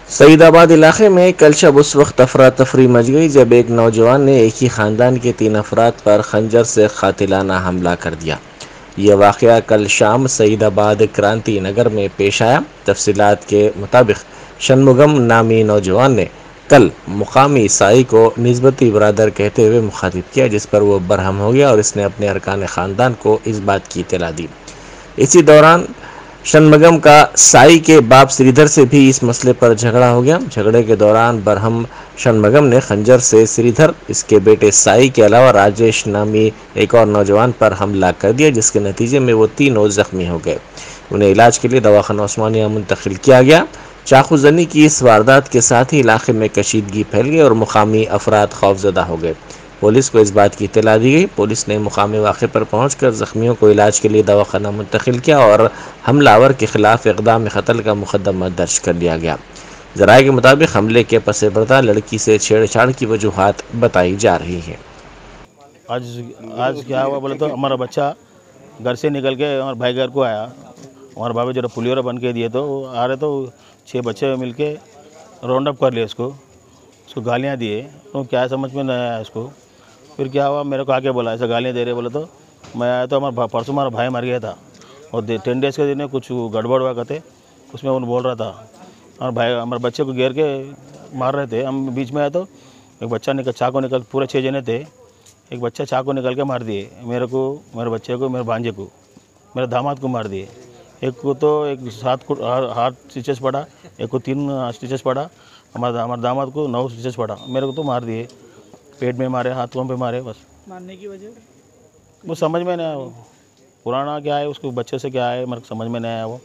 सईदाबाद इलाके में कल शब उस वक्त अफरा तफरी मच गई जब एक नौजवान ने एक ही खानदान के 3 अफराद पर खंजर से कातिलाना हमला कर दिया। यह वाक़या कल शाम सईदाबाद क्रांति नगर में पेश आया। तफसीलात के मुताबिक शनमुगम नामी नौजवान ने कल मुकामी ईसाई को निस्बती बरादर कहते हुए मुखातिब किया, जिस पर वह बरहम हो गया और इसने अपने अरकान ख़ानदान को इस बात की इत्तला दी। इसी दौरान शनमगम का साई के बाप श्रीधर से भी इस मसले पर झगड़ा हो गया। झगड़े के दौरान बरहम शनमगम ने खंजर से श्रीधर, इसके बेटे साई के अलावा राजेश नामी एक और नौजवान पर हमला कर दिया, जिसके नतीजे में वो तीनों जख्मी हो गए। उन्हें इलाज के लिए दवाखाना उस्मानिया मुंतकिल किया गया। चाकूजनी की इस वारदात के साथ ही इलाके में कशीदगी फैल गई और मुकामी अफराद खौफजदा हो गए। पुलिस को इस बात की इत्तला दी गई। पुलिस ने मुकामी वाक़े पर पहुंचकर जख्मियों को इलाज के लिए दवाखाना मुंतकिल किया और हमलावर के खिलाफ इक़दाम कत्ल का मुकदमा दर्ज कर लिया गया। ज़राए के मुताबिक हमले के पस पर्दा लड़की से छेड़छाड़ की वजूहात बताई जा रही है। आज आज क्या हुआ बोले तो हमारा बच्चा घर से निकल के हमारे भाई घर को आया। हमारे भाभी जो पुलियोरा बन के दिए तो आ रहे तो 6 बच्चे मिल के राउंड अप कर लिए उसको गालियाँ दिए। तो क्या समझ में नहीं आया उसको। फिर क्या हुआ, मेरे को आके बोला ऐसा गालियाँ दे रहे बोले तो मैं आया तो परसों हमारा भाई मर गया था और 10 डेज़ के दिन कुछ गड़बड़ हुआ करते उसमें उन बोल रहा था। हमारे बच्चे को घेर के मार रहे थे। हम बीच में आए तो एक बच्चा चाकू निकल, पूरे 6 जने थे, एक बच्चा चाकू निकल के मार दिए मेरे को, मेरे बच्चे को, मेरे भांजे को, मेरे दामाद को मार दिए। एक को तो एक 7 हाथ स्टिचेस पड़ा, एक को 3 स्टिचेस पड़ा, हमारे दामाद को 9 स्टिचेस पड़ा। मेरे को तो मार दिए, पेट में मारे, हाथों पे मारे। बस मारने की वजह वो समझ में नहीं आया। वो पुराना क्या है, उसको बच्चे से क्या है, मेरे को समझ में नहीं आया वो।